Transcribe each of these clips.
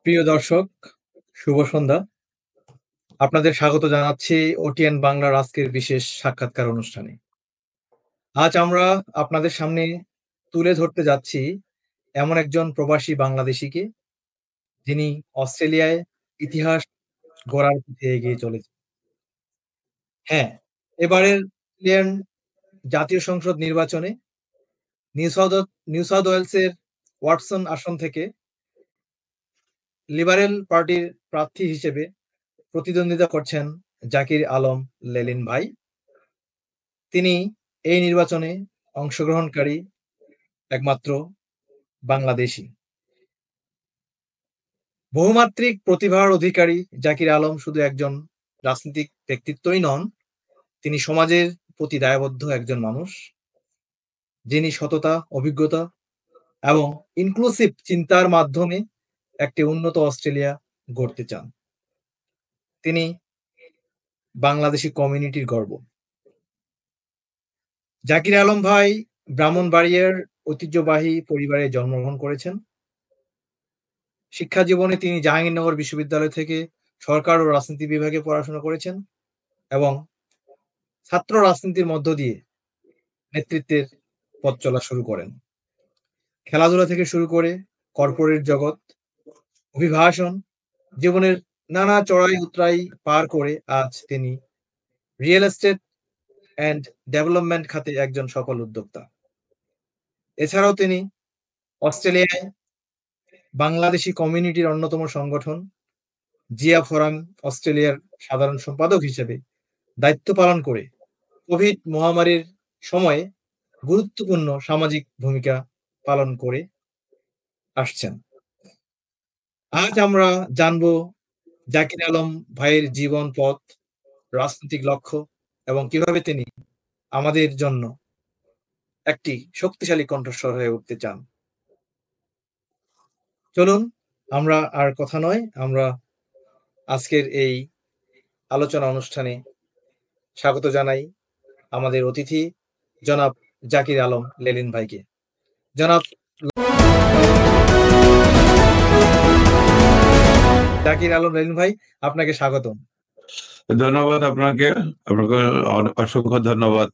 প্রিয় দর্শক, শুভ সন্ধ্যা। আপনাদের স্বাগত জানাচ্ছি ওটিএন বাংলার আজকের বিশেষ সাক্ষাৎকার অনুষ্ঠানে। আজ আমরা আপনাদের সামনে তুলে ধরতে যাচ্ছি এমন একজন প্রবাসী বাংলাদেশীকে, যিনি অস্ট্রেলিয়ায় ইতিহাস গড়ার পথে এগিয়ে চলেছেন। হ্যাঁ, এবারের অস্ট্রেলিয়ান জাতীয় সংসদ নির্বাচনে নিউ সাউথ ওয়েলসের ওয়াটসন আসন থেকে লিবারেল পার্টির প্রার্থী হিসেবে প্রতিদ্বন্দ্বিতা করছেন জাকির আলম লেলিন ভাই। তিনি এই নির্বাচনে অংশগ্রহণকারী একমাত্র বাংলাদেশী। বহুমাত্রিক প্রতিভার অধিকারী জাকির আলম শুধু একজন রাজনৈতিক ব্যক্তিত্বই নন, তিনি সমাজের প্রতি দায়বদ্ধ একজন মানুষ, যিনি সততা, অভিজ্ঞতা এবং ইনক্লুসিভ চিন্তার মাধ্যমে একটি উন্নত অস্ট্রেলিয়া গড়তে চান। তিনি বাংলাদেশী কমিউনিটির গর্ব। জাকির আলম ভাই ব্রাহ্মণবাড়িয়ার ঐতিহ্যবাহী পরিবারে জন্মগ্রহণ করেছেন। শিক্ষা জীবনে তিনি জাহাঙ্গীরনগর বিশ্ববিদ্যালয় থেকে সরকার ও রাজনীতি বিভাগে পড়াশোনা করেছেন এবং ছাত্র রাজনীতির মধ্য দিয়ে নেতৃত্বের পথ চলা শুরু করেন। খেলাধুলা থেকে শুরু করে কর্পোরেট জগৎ, অভিভাষণ, জীবনের নানা চড়াই-উতরাই পার করে আজ তিনি রিয়েল এস্টেট অ্যান্ড ডেভেলপমেন্ট খাতে একজন সফল উদ্যোক্তা। এছাড়াও তিনি অস্ট্রেলিয়ায় বাংলাদেশী কমিউনিটির অন্যতম সংগঠন জিয়া ফোরাম অস্ট্রেলিয়ার সাধারণ সম্পাদক হিসেবে দায়িত্ব পালন করে কোভিড মহামারীর সময়ে গুরুত্বপূর্ণ সামাজিক ভূমিকা পালন করে আসছেন। আজ আমরা জানবো জাকির আলম ভাইয়ের জীবন পথ, রাজনৈতিক লক্ষ্য এবং কিভাবে তিনি আমাদের জন্য একটি শক্তিশালী কণ্ঠস্বর হয়ে উঠতে চান। চলুন, আমরা আর কথা নয়, আমরা আজকের এই আলোচনা অনুষ্ঠানে স্বাগত জানাই আমাদের অতিথি জনাব জাকির আলম লেলিন ভাইকে। জনাব জাকির আলম লেলিন ভাই, আপনাকে স্বাগতম। ধন্যবাদ আপনাকে অসংখ্য ধন্যবাদ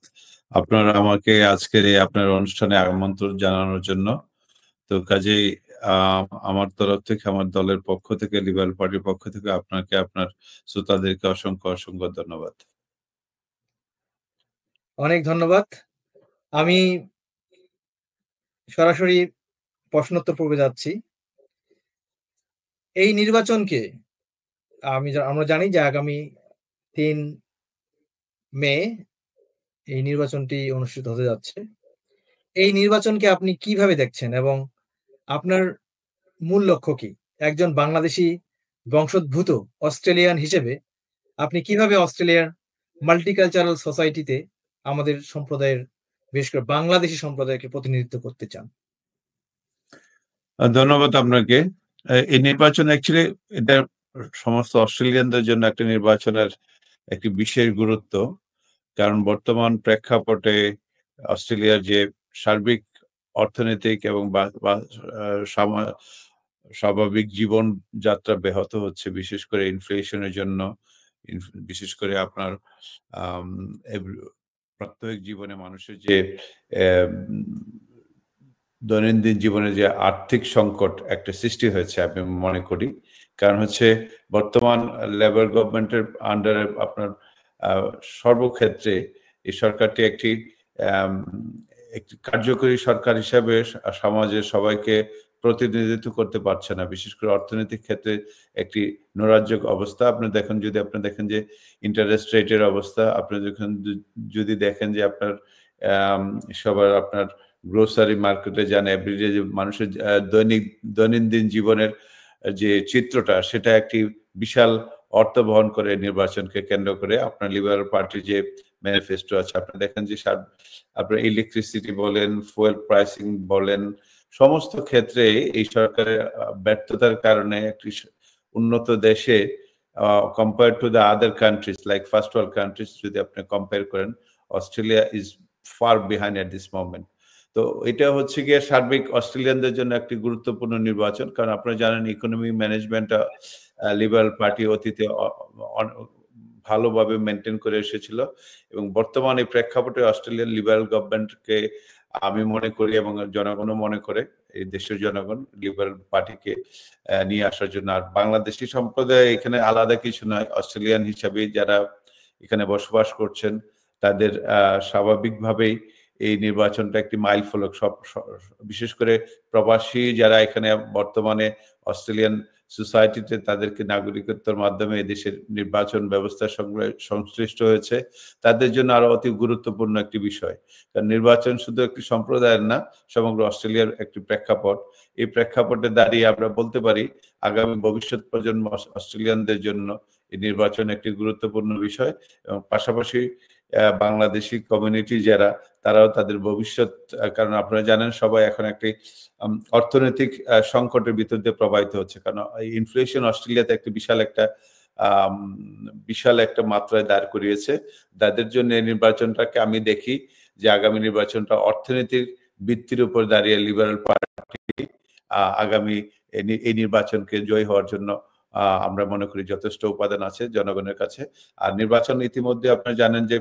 আপনারা আমাকে আজকের এই আপনার অনুষ্ঠানে আমন্ত্রণ জানানোর জন্য। তো কাজেই আমার তরফ থেকে, আমার দলের পক্ষ থেকে, লিবারেল পার্টির পক্ষ থেকে আপনাকে, আপনার শ্রোতাদেরকে অসংখ্য ধন্যবাদ। অনেক ধন্যবাদ। আমি সরাসরি প্রশ্নোত্তর পর্বে যাচ্ছি। এই নির্বাচনকে আমরা জানি যে আগামী ৩ মে এই নির্বাচনটি অনুষ্ঠিত হতে যাচ্ছে। এই নির্বাচনকে আপনি কিভাবে দেখছেন এবং আপনার মূল লক্ষ্য কি? একজন বাংলাদেশী বংশোদ্ভূত অস্ট্রেলিয়ান হিসেবে আপনি কিভাবে অস্ট্রেলিয়ার মাল্টিকালচারাল সোসাইটিতে আমাদের সম্প্রদায়ের, বিশেষ করে বাংলাদেশী সম্প্রদায়কে প্রতিনিধিত্ব করতে চান? ধন্যবাদ আপনাকে। এই নির্বাচন অ্যাকচুয়ালি এটা সমস্ত অস্ট্রেলিয়ানদের জন্য একটা নির্বাচনের একটি বিশেষ গুরুত্ব, কারণ বর্তমান প্রেক্ষাপটে অস্ট্রেলিয়ার যে সার্বিক অর্থনৈতিক এবং স্বাভাবিক জীবনযাত্রা ব্যাহত হচ্ছে, বিশেষ করে ইনফ্লেশনের জন্য, বিশেষ করে আপনার প্রাত্যহিক জীবনে মানুষের যে দৈনন্দিন জীবনে যে আর্থিক সংকট একটা সৃষ্টি হয়েছে আমি মনে করি। কারণ হচ্ছে বর্তমান লেবার গভর্নমেন্টের আন্ডারে আপনার সর্বক্ষেত্রে এই সরকারটি একটি কার্যকরী সরকার হিসাবে সমাজের সবাইকে প্রতিনিধিত্ব করতে পারছে না। বিশেষ করে অর্থনৈতিক ক্ষেত্রে একটি নৈরাজ্যক অবস্থা। আপনি দেখেন যে ইন্টারেস্ট রেটের অবস্থা, আপনি যদি দেখেন যে আপনার সবার আপনার গ্রোসারি মার্কেটে যান, এভরিডে যে মানুষের দৈনন্দিন জীবনের যে চিত্রটা, সেটা একটি বিশাল অর্থ বহন করে নির্বাচনকে কেন্দ্র করে। আপনার লিবারেল পার্টির যে ম্যানিফেস্টো আছে, আপনি দেখেন যে আপনার ইলেকট্রিসিটি বলেন, ফুয়েল প্রাইসিং বলেন, সমস্ত ক্ষেত্রে এই সরকারের ব্যর্থতার কারণে একটি উন্নত দেশে compare to the other countries like first world countries যদি আপনি কম্পেয়ার করেন, Australia is far behind at this moment. তো এটা হচ্ছে গিয়ে সার্বিক অস্ট্রেলিয়ানদের জন্য একটি গুরুত্বপূর্ণ নির্বাচন। কারণ আপনারা জানেন ইকোনমি ম্যানেজমেন্টটা লিবারাল পার্টি অতীতে ভালোভাবে মেইনটেইন করে এসেছিল এবং বর্তমানে প্রেক্ষাপটে অস্ট্রেলিয়ান লিবারাল গভর্নমেন্টকে আমি মনে করি এবং জনগণও মনে করে এই দেশের জনগণ লিবারাল পার্টিকে নিয়ে আসার জন্য। আর বাংলাদেশি সম্প্রদায় এখানে আলাদা কিছু নয়। অস্ট্রেলিয়ান হিসাবে যারা এখানে বসবাস করছেন তাদের স্বাভাবিকভাবেই এই নির্বাচনটা একটি মাইল ফলক। বিশেষ করে প্রবাসী যারা এখানে বর্তমানে অস্ট্রেলিয়ান সোসাইটিতে তাদেরকে নাগরিকত্বের মাধ্যমে এদেশের নির্বাচন ব্যবস্থার সঙ্গে সংশ্লিষ্ট হয়েছে, তাদের জন্য আরো অতি গুরুত্বপূর্ণ একটি বিষয়। কারণ নির্বাচন শুধু একটি সম্প্রদায়ের না, সমগ্র অস্ট্রেলিয়ার একটি প্রেক্ষাপট। এই প্রেক্ষাপটে দাঁড়িয়ে আমরা বলতে পারি আগামী ভবিষ্যৎ প্রজন্ম অস্ট্রেলিয়ানদের জন্য এই নির্বাচন একটি গুরুত্বপূর্ণ বিষয় এবং পাশাপাশি বাংলাদেশি কমিউনিটি যারা তারাও তাদের ভবিষ্যৎ, কারণ আপনারা জানেন সবাই এখন একটি অর্থনৈতিক সংকটের ভিতর দিয়ে প্রবাহিত হচ্ছে, কারণ ইনফ্লেশন অস্ট্রেলিয়াতে একটি বিশাল একটা মাত্রায় দাঁড় করিয়েছে। তাদের জন্য এই নির্বাচনটাকে আমি দেখি যে আগামী নির্বাচনটা অর্থনীতির ভিত্তির উপর দাঁড়িয়ে লিবারাল পার্টি আগামী এই নির্বাচনকে জয় হওয়ার জন্য আমরা মনে করি যথেষ্ট উপাদান আছে জনগণের কাছে। আর নির্বাচন ইতিমধ্যে আপনারা জানেন যে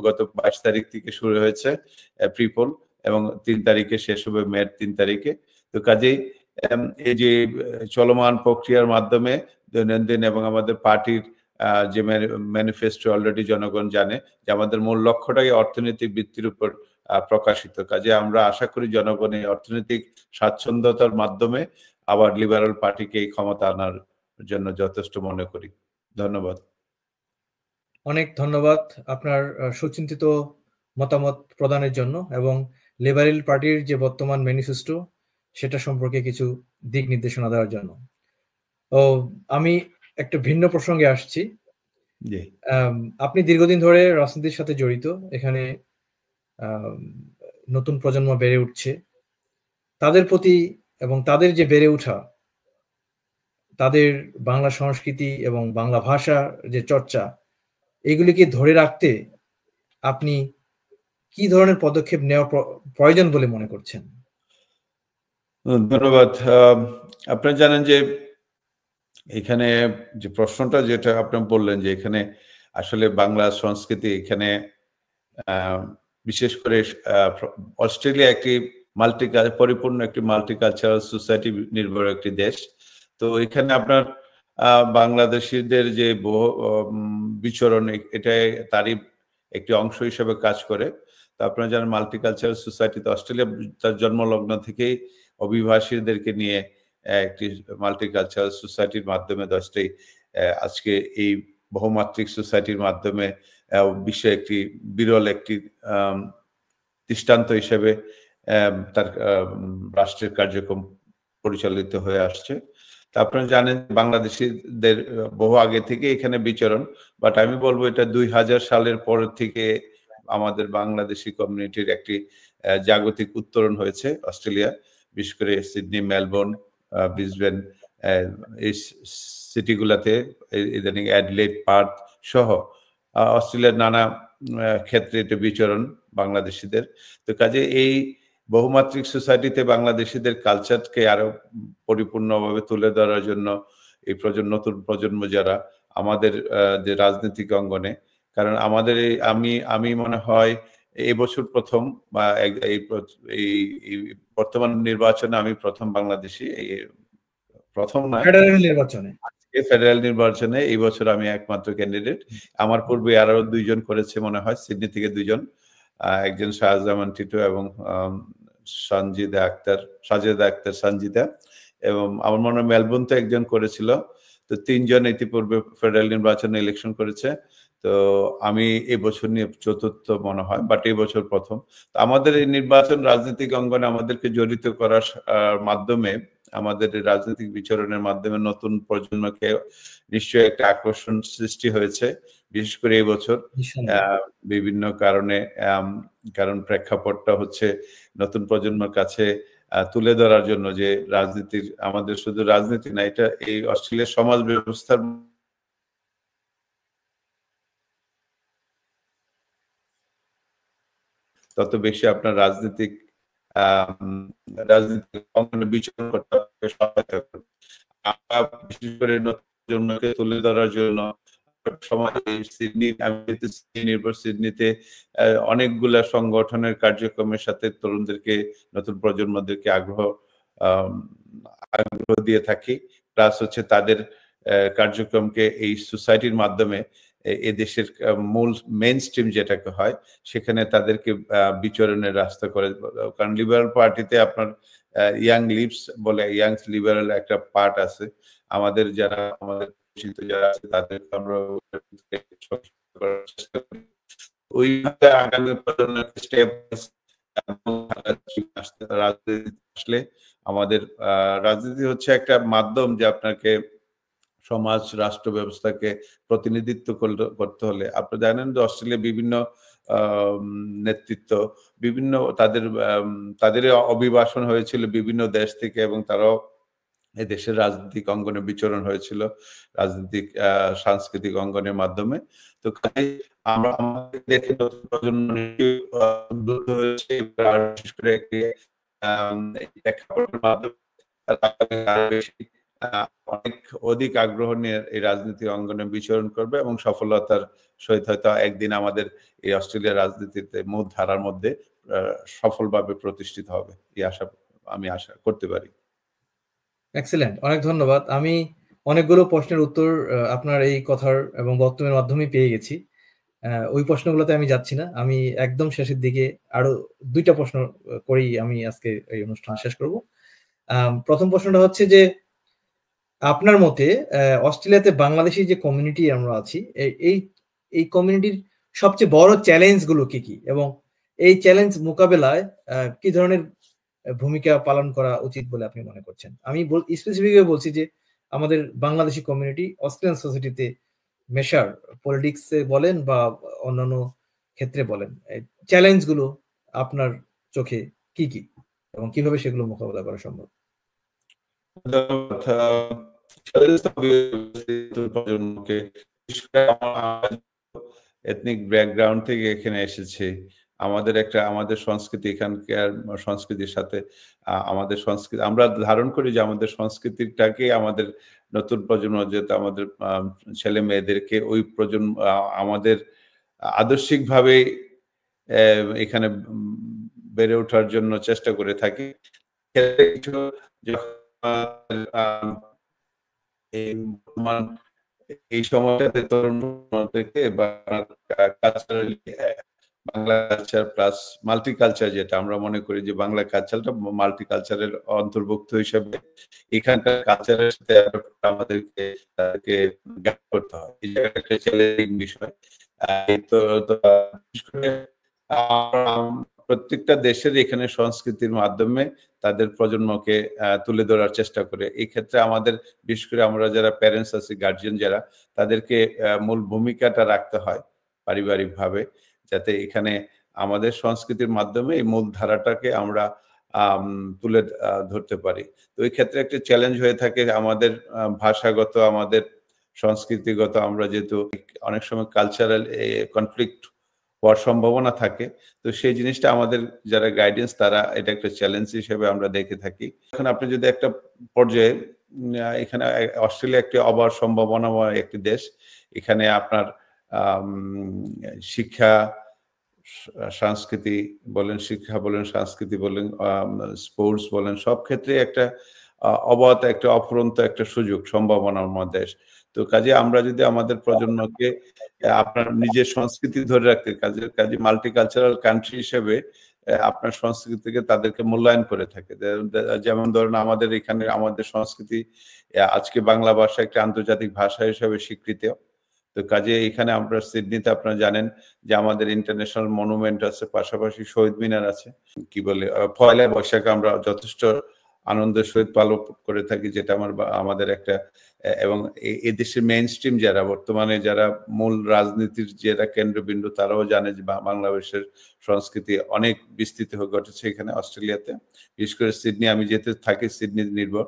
গত 22 তারিখ থেকে শুরু হয়েছে প্রিপোল এবং 3 তারিখে শেষ হবে মের 3 তারিখে। তো কাজেই এই যে চলমান প্রক্রিয়ার মাধ্যমে দৈনন্দিন এবং আমাদের পার্টির যে ম্যানিফেস্টো অলরেডি জনগণ জানে যে আমাদের মূল লক্ষ্যটাই অর্থনৈতিক ভিত্তির উপর প্রকাশিত। কাজে আমরা আশা করি জনগণ এই অর্থনৈতিক স্বাচ্ছন্দ্যতার মাধ্যমে আবার লিবারাল পার্টিকে এই ক্ষমতা আনার জন্য যথেষ্ট মনে করি। ধন্যবাদ। অনেক ধন্যবাদ আপনার সুচিন্তিত মতামত প্রদানের জন্য এবং লিবারেল পার্টির যে বর্তমান ম্যানিফেস্টো সেটা সম্পর্কে কিছু দিক নির্দেশনা দেওয়ার জন্য। ও আমি একটা ভিন্ন প্রসঙ্গে আসছি। আপনি দীর্ঘদিন ধরে রাজনীতির সাথে জড়িত। এখানে নতুন প্রজন্ম বেড়ে উঠছে। তাদের প্রতি এবং তাদের যে বেড়ে ওঠা, তাদের বাংলা সংস্কৃতি এবং বাংলা ভাষা যে চর্চা, এগুলিকে ধরে রাখতে আপনি কি ধরনের পদক্ষেপ নেওয়া প্রয়োজন বলে মনে করছেন? ধন্যবাদ। আপনারা জানেন যে এখানে যে প্রশ্নটা যেটা আপনি বললেন যে এখানে আসলে বাংলা সংস্কৃতি এখানে বিশেষ করে অস্ট্রেলিয়া একটি পরিপূর্ণ একটি মাল্টিকালচারাল সোসাইটি নির্ভর একটি দেশ। তো এখানে আপনার বাংলাদেশিদের যে বিচরণ এটাই তারই একটি অংশ হিসেবে কাজ করে। তো আপনারা জানেন মাল্টিকালচারাল সোসাইটিতে অস্ট্রেলিয়া তার জন্মলগ্ন থেকেই অভিবাসীদেরকে নিয়ে একটি মাল্টিকালচারাল সোসাইটির মাধ্যমে আজকে এই বহুমাত্রিক সোসাইটির মাধ্যমে বিশ্বে একটি বিরল একটি দৃষ্টান্ত হিসেবে তার রাষ্ট্রের কার্যক্রম পরিচালিত হয়ে আসছে। তা আপনারা জানেন বাংলাদেশিদের বহু আগে থেকে এখানে বিচরণ, বাট আমি বলবো এটা 2000 সালের পর থেকে আমাদের বাংলাদেশি কমিউনিটির একটি জাগতিক উত্তরণ হয়েছে অস্ট্রেলিয়া, বিশেষ করে সিডনি, মেলবোর্ন, ব্রিসবেন এই সিটিগুলাতে, ইদানিং অ্যাডিলেড, পার্থ সহ অস্ট্রেলিয়ার নানা ক্ষেত্রে এটা বিচরণ বাংলাদেশিদের। তো কাজে এই বহুমাত্রিক সোসাইটিতে বাংলাদেশিদের কালচারকে আরো পরিপূর্ণভাবে তুলে ধরার জন্য এই নতুন প্রজন্ম যারা আমাদের যে রাজনৈতিক অঙ্গনে, কারণ আমাদের আমি মনে হয় এবছর প্রথম বা এই বর্তমান নির্বাচনে আমি প্রথম বাংলাদেশি, প্রথম না ফেডারেল নির্বাচনে এই বছর আমি একমাত্র ক্যান্ডিডেট। আমার পূর্বে আরো 2 জন করেছে মনে হয়, সিডনি থেকে 2 জন, একজন শাহজামান টিটু এবং সাজেদা আক্তার সঞ্জিতা, এবং আমার মনে হয় মেলবোর্ন তো একজন করেছিল। তো 3 জন ইতিপূর্বে ফেডারেল নির্বাচনে ইলেকশন করেছে। তো আমি এই বছর নিয়ে চতুর্থ মনে হয়, বাট এই বছর প্রথম। তো আমাদের এই নির্বাচন রাজনৈতিক অঙ্গনে আমাদেরকে জড়িত করার মাধ্যমে, আমাদের রাজনৈতিক বিচরণের মাধ্যমে নতুন প্রজন্মকে নিশ্চয়ই একটা আকর্ষণ সৃষ্টি হয়েছে, বিশেষ করে এই বছর বিভিন্ন কারণে। কারণ প্রেক্ষাপটটা হচ্ছে নতুন প্রজন্মের কাছে তুলে ধরার জন্য যে রাজনীতির, আমাদের শুধু রাজনীতি না, এটা এই অস্ট্রেলিয়ার সমাজ ব্যবস্থার তত বেশি আপনার রাজনৈতিক রাজনীতির অঙ্গনে বিচরণ করতে সহায়তা করবে। আমরা বিশেষ করে নতুন প্রজন্মকে তুলে ধরার জন্য সমাজে সিডনি, আমি যেহেতু সিডনিতে অনেকগুলা সংগঠনের কার্যক্রমের সাথে তরুণদেরকে, নতুন প্রজন্মদেরকে আগ্রহ দিয়ে থাকি। প্লাস হচ্ছে তাদের কার্যক্রমকে এই সোসাইটির মাধ্যমে এদেশের মূল মেইন স্ট্রিম যেটাকে হয় সেখানে তাদেরকে বিচরণের রাস্তা করে। কারণ লিবারাল পার্টিতে আপনার ইয়াং লিভস বলে, ইয়াং লিবারাল একটা পার্ট আছে। আমাদের যারা আমাদের পরিচিত যারা আছে তাদেরকে আমরা চেষ্টা করি ওইভাবে আগামী প্রজন্মের স্টেপ রাজনীতি আসলে আমাদের রাজনীতি হচ্ছে একটা মাধ্যম যে আপনাকে সমাজ রাষ্ট্র ব্যবস্থাকে প্রতিনিধিত্ব করতে হলে আপনি জানেন যে অস্ট্রেলিয়া বিভিন্ন নেতৃত্ব বিভিন্ন তাদের অভিবাসন হয়েছিল বিভিন্ন দেশ থেকে এবং তারাও এই দেশের রাজনৈতিক অঙ্গনে বিচরণ হয়েছিল রাজনৈতিক সাংস্কৃতিক অঙ্গনের মাধ্যমে। তো আমরা আমাদের দেখে নতুন প্রজন্ম হয়েছে বিশেষ করে প্রেক্ষাপটের মাধ্যমে অনেক অধিক আগ্রহ নিয়ে এই রাজনীতি অঙ্গনে বিচরণ করবে এবং সফলতার সহিত হয়তো একদিন আমাদের এই অস্ট্রেলিয়ার রাজনীতিতে মূল ধারার মধ্যে সফলভাবে প্রতিষ্ঠিত হবে এই আমি আশা করতে পারি। এক্সেলেন্ট, অনেক ধন্যবাদ। আমি অনেকগুলো প্রশ্নের উত্তর আপনার এই কথার এবং বক্তব্যের মাধ্যমে পেয়ে গেছি। ওই প্রশ্নগুলোতে আমি যাচ্ছি না। আমি একদম শেষের দিকে আরো ২টা প্রশ্ন করেই আমি আজকে এই অনুষ্ঠান শেষ করব। প্রথম প্রশ্নটা হচ্ছে যে আপনার মতে অস্ট্রেলিয়াতে বাংলাদেশী যে কমিউনিটি আমরা আছি এই কমিউনিটির সবচেয়ে বড় চ্যালেঞ্জ গুলো কি কি এবং এই চ্যালেঞ্জ মোকাবেলায় কি ধরনের ভূমিকা পালন করা উচিত বলে আপনি মনে করছেন? আমি স্পেসিফিকভাবে বলছি যে আমাদের বাংলাদেশী কমিউনিটি অস্ট্রেলিয়ান সোসাইটিতে মেশার, পলিটিক্সে বলেন বা অন্যান্য ক্ষেত্রে বলেন, চ্যালেঞ্জ গুলো আপনার চোখে কি কি এবং কিভাবে সেগুলো মোকাবেলা করা সম্ভব? এথনিক ব্যাকগ্রাউন্ড থেকে এখানে এসেছে। আমাদের সংস্কৃতি, এখানকার সংস্কৃতির সাথে আমাদের সংস্কৃতি আমরা ধারণ করি যে আমাদের সংস্কৃতিটাকে আমাদের নতুন প্রজন্ম যেহেতু আমাদের ছেলে মেয়েদেরকে ওই প্রজন্ম আমাদের আদর্শিকভাবে এখানে বেড়ে ওঠার জন্য চেষ্টা করে থাকি। এই সময়টাতে তরুণদেরকে বাংলা কালচার প্লাস মাল্টিকালচার যেটা আমরা মনে করি যে বাংলা কালচারটা মাল্টিকালচারের অন্তর্ভুক্ত হিসেবে এখানকার কালচারের সাথে আমাদেরকে তাদেরকে গাইড করতে হয়। এই জায়গাটা একটা চ্যালেঞ্জিং বিষয়। তো প্রত্যেকটা দেশের এখানে সংস্কৃতির মাধ্যমে তাদের প্রজন্মকে তুলে ধরার চেষ্টা করে। এই ক্ষেত্রে আমাদের বিশেষ করে আমরা যারা প্যারেন্টস আছি, গার্জিয়ান যারা, তাদেরকে মূল ভূমিকাটা রাখতে হয় পারিবারিকভাবে, যাতে এখানে আমাদের সংস্কৃতির মাধ্যমে এই মূল ধারাটাকে আমরা তুলে ধরতে পারি। তো এই ক্ষেত্রে একটা চ্যালেঞ্জ হয়ে থাকে আমাদের ভাষাগত, আমাদের সংস্কৃতিগত, আমরা যেহেতু অনেক সময় কালচারাল কনফ্লিক্ট হওয়ার সম্ভাবনা থাকে। তো সেই জিনিসটা আমাদের যারা গাইডেন্স তারা এটা একটা চ্যালেঞ্জ হিসেবে আমরা দেখে থাকি। এখন আপনি যদি একটা পর্যায়ে এখানে অস্ট্রেলিয়া একটি অবাধ সম্ভাবনাময় একটি দেশ। এখানে আপনার শিক্ষা সংস্কৃতি বলেন, সংস্কৃতি বলেন, স্পোর্টস বলেন, সব ক্ষেত্রে একটা অবাধ একটা অফুরন্ত একটা সুযোগ সম্ভাবনার দেশ। তো কাজে আমরা যদি আমাদের প্রজন্মকে আপনার নিজের সংস্কৃতি ধরে রাখতে কাজে মাল্টিকালচারাল কান্ট্রি হিসেবে আপনার সংস্কৃতিকে তাদেরকে মূল্যায়ন করে থাকে। যেমন ধরুন আমাদের এখানে আমাদের সংস্কৃতি আজকে বাংলা ভাষা একটা আন্তর্জাতিক ভাষা হিসেবে স্বীকৃত। তো কাজে এখানে আমরা সিডনিতে আপনারা জানেন যে আমাদের ইন্টারন্যাশনাল মনুমেন্ট আছে, পাশাপাশি শহীদ মিনার আছে। কি বলে পয়লা বৈশাখ আমরা যথেষ্ট আনন্দের সহিত পালন করে থাকি, যেটা আমাদের একটা এবং এই দেশের মেইন স্ট্রিম যারা বর্তমানে যারা মূল রাজনীতির যারা কেন্দ্রবিন্দু তারাও জানে যে বাংলাদেশের সংস্কৃতি অনেক বিস্তৃত হয়ে ঘটেছে এখানে অস্ট্রেলিয়াতে, বিশেষ করে সিডনি। আমি যেতে থাকি সিডনি নির্ভর।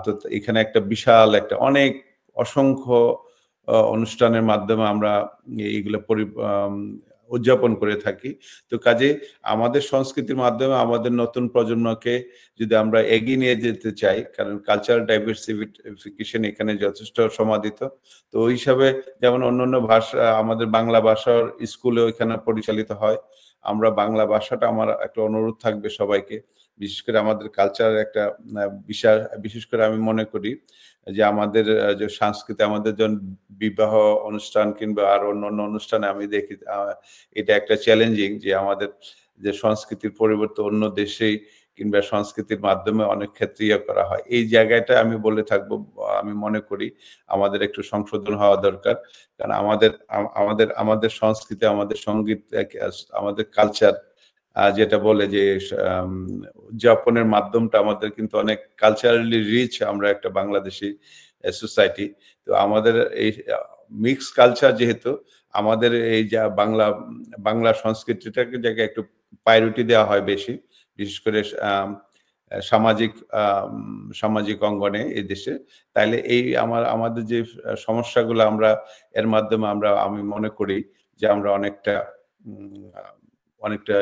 তো এখানে একটা বিশাল একটা অনেক অসংখ্য অনুষ্ঠানের মাধ্যমে আমরা এইগুলো উদযাপন করে থাকি। তো কাজেই আমাদের সংস্কৃতির মাধ্যমে আমাদের নতুন প্রজন্মকে যদি আমরা এগিয়ে নিয়ে যেতে চাই, কারণ কালচারাল ডাইভার্সিফিকেশন এখানে যথেষ্ট সমাদিত। তো ওই হিসাবে যেমন অন্যান্য ভাষা আমাদের বাংলা ভাষার স্কুলেও এখানে পরিচালিত হয়। আমরা বাংলা ভাষাটা আমার একটা অনুরোধ থাকবে সবাইকে। বিশেষ করে আমাদের কালচারের একটা বিশেষ করে আমি মনে করি যে আমাদের যে সংস্কৃতি আমাদের বিবাহ অনুষ্ঠান কিংবা আর অন্যান্য অনুষ্ঠানে আমি দেখি এটা একটা চ্যালেঞ্জিং যে আমাদের যে সংস্কৃতির পরিবর্তে অন্য দেশেই কিংবা সংস্কৃতির মাধ্যমে অনেক ক্ষেত্রে ইয়ে করা হয়। এই জায়গাটা আমি বলে থাকবো, আমি মনে করি আমাদের একটু সংশোধন হওয়া দরকার। কারণ আমাদের সংস্কৃতি, আমাদের সংগীত, আমাদের কালচার যেটা বলে যে উদযাপনের মাধ্যমটা আমাদের কিন্তু অনেক কালচারালি রিচ, আমরা একটা বাংলাদেশী সোসাইটি। তো আমাদের এই মিক্স কালচার যেহেতু আমাদের এই যা বাংলা সংস্কৃতিটাকে জায়গায় একটু প্রায়োরিটি দেওয়া হয় বেশি, বিশেষ করে সামাজিক অঙ্গনে এই দেশে। তাইলে এই আমাদের যে সমস্যাগুলো আমরা এর মাধ্যমে আমি মনে করি যে আমরা অনেকটা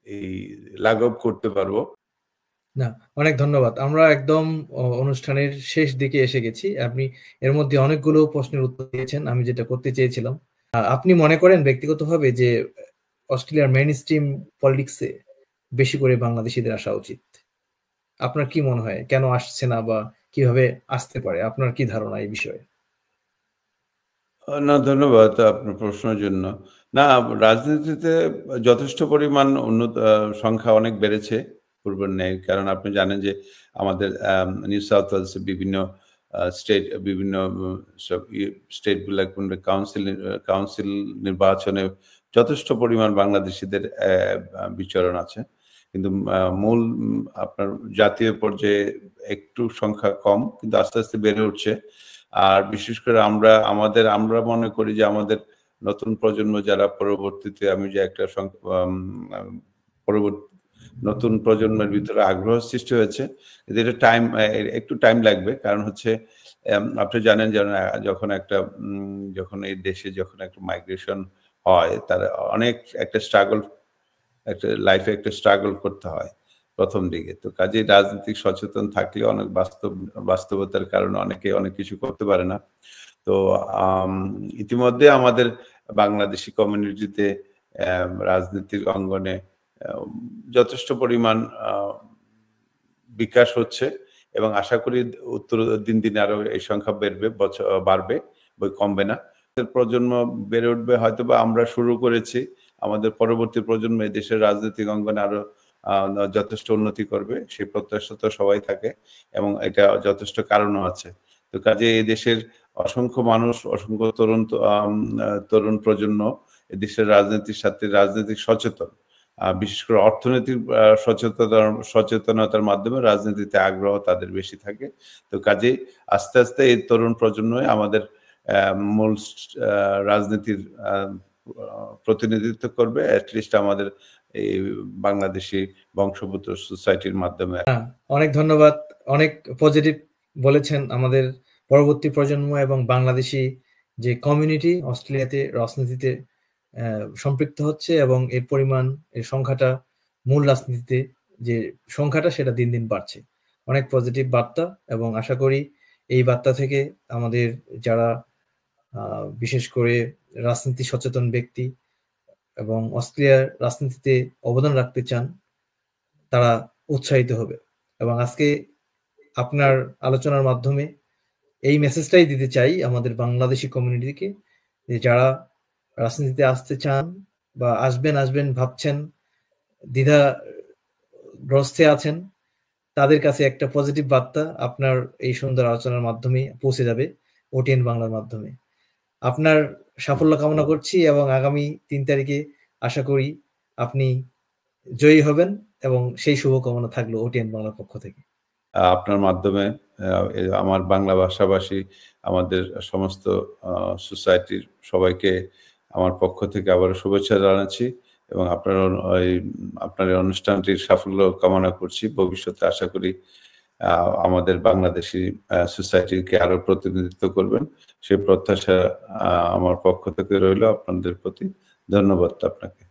এই লাঘব করতে পারবো। না, অনেক ধন্যবাদ। আমরা একদম অনুষ্ঠানের শেষ দিকে এসে গেছি। আপনি এর মধ্যে অনেকগুলো প্রশ্নের উত্তর দিয়েছেন আমি যেটা করতে চেয়েছিলাম। আপনি মনে করেন ব্যক্তিগতভাবে যে অস্ট্রেলিয়ার মেইনস্ট্রিম পলিটিক্সে বেশি করে বাংলাদেশিদের আসা উচিত? আপনার কি মনে হয় কেন আসছে না বা কিভাবে আসতে পারে? আপনার কি ধারণা এই বিষয়ে? না, ধন্যবাদ আপনার প্রশ্নের জন্য। না, রাজনীতিতে যথেষ্ট পরিমাণ সংখ্যা অনেক বেড়েছে পূর্বের ন্যায়। কারণ আপনি জানেন যে আমাদের নিউ সাউথ ওয়েলসে বিভিন্ন বিভিন্ন সব স্টেটগুলা কিংবা কাউন্সিল নির্বাচনে যথেষ্ট পরিমাণ বাংলাদেশিদের বিচরণ আছে। কিন্তু মূল আপনার জাতীয় পর্যায়ে একটু সংখ্যা কম, কিন্তু আস্তে, আস্তে বেড়ে উঠছে। আর বিশেষ করে আমরা মনে করি যে আমাদের নতুন প্রজন্ম যারা পরবর্তীতে আমি যে একটা নতুন প্রজন্মের ভিতরে আগ্রহ সৃষ্টি হয়েছে। কিন্তু এটা একটু টাইম লাগবে। কারণ হচ্ছে আপনি জানেন যখন এই দেশে যখন একটা মাইগ্রেশন হয় তার অনেক একটা লাইফে একটা স্ট্রাগল করতে হয় প্রথম দিকে। তো কাজেই রাজনৈতিক সচেতন থাকলে অনেক বাস্তবতার কারণে অনেকে অনেক কিছু করতে পারে না। তো ইতিমধ্যে আমাদের বাংলাদেশি কমিউনিটিতে রাজনীতির অঙ্গনে যথেষ্ট পরিমাণ বিকাশ হচ্ছে এবং আশা করি দিন আরো এই সংখ্যা বাড়বে, কমবে না। প্রজন্ম বেড়ে উঠবে, হয়তোবা আমরা শুরু করেছি, আমাদের পরবর্তী প্রজন্ম এই দেশের রাজনৈতিক অঙ্গনে আরো যথেষ্ট উন্নতি করবে, সেই প্রত্যাশা তো সবাই থাকে এবং এটা যথেষ্ট কারণও আছে। তো কাজে এই দেশের অসংখ্য মানুষ, অসংখ্য তরুণ প্রজন্ম এদেশের রাজনীতির সাথে রাজনৈতিক সচেতন, বিশেষ করে অর্থনৈতিক সচেতনতার মাধ্যমে রাজনীতিতে আগ্রহ তাদের বেশি থাকে। তো কাজেই আস্তে আস্তে এই তরুণ প্রজন্মই আমাদের মূল রাজনীতির প্রতিনিধিত্ব করবে, অ্যাটলিস্ট আমাদের এই বাংলাদেশি বংশোদ্ভূত সোসাইটির মাধ্যমে। অনেক ধন্যবাদ। অনেক পজিটিভ বলেছেন। আমাদের পরবর্তী প্রজন্ম এবং বাংলাদেশি যে কমিউনিটি অস্ট্রেলিয়াতে রাজনীতিতে সম্পৃক্ত হচ্ছে এবং এর পরিমাণ, এর সংখ্যাটা, মূল রাজনীতিতে যে সংখ্যাটা সেটা দিন দিন বাড়ছে। অনেক পজিটিভ বার্তা এবং আশা করি এই বার্তা থেকে আমাদের যারা বিশেষ করে রাজনীতি সচেতন ব্যক্তি এবং অস্ট্রেলিয়ার রাজনীতিতে অবদান রাখতে চান তারা উৎসাহিত হবে। এবং আজকে আপনার আলোচনার মাধ্যমে এই মেসেজটাই দিতে চাই আমাদের বাংলাদেশি কমিউনিটিকে, যে যারা রাজনীতিতে আসতে চান বা আসবেন ভাবছেন, দ্বিধাগ্রস্তে আছেন, তাদের কাছে একটা পজিটিভ বার্তা আপনার এই সুন্দর আলোচনার মাধ্যমে পৌঁছে যাবে ওটিএন বাংলার মাধ্যমে। আপনার সাফল্য কামনা করছি এবং আগামী ৩ তারিখে আশা করি আপনি জয়ী হবেন এবং সেই শুভকামনা থাকলো ওটিএন বাংলার পক্ষ থেকে। আপনার মাধ্যমে আমার বাংলা ভাষাভাষী আমাদের সমস্ত সোসাইটির সবাইকে আমার পক্ষ থেকে আবারও শুভেচ্ছা জানাচ্ছি এবং আপনার এই অনুষ্ঠানটির সাফল্য কামনা করছি। ভবিষ্যতে আশা করি আমাদের বাংলাদেশি সোসাইটিকে আরো প্রতিনিধিত্ব করবেন, সেই প্রত্যাশা আমার পক্ষ থেকে রইল আপনাদের প্রতি। ধন্যবাদ আপনাকে।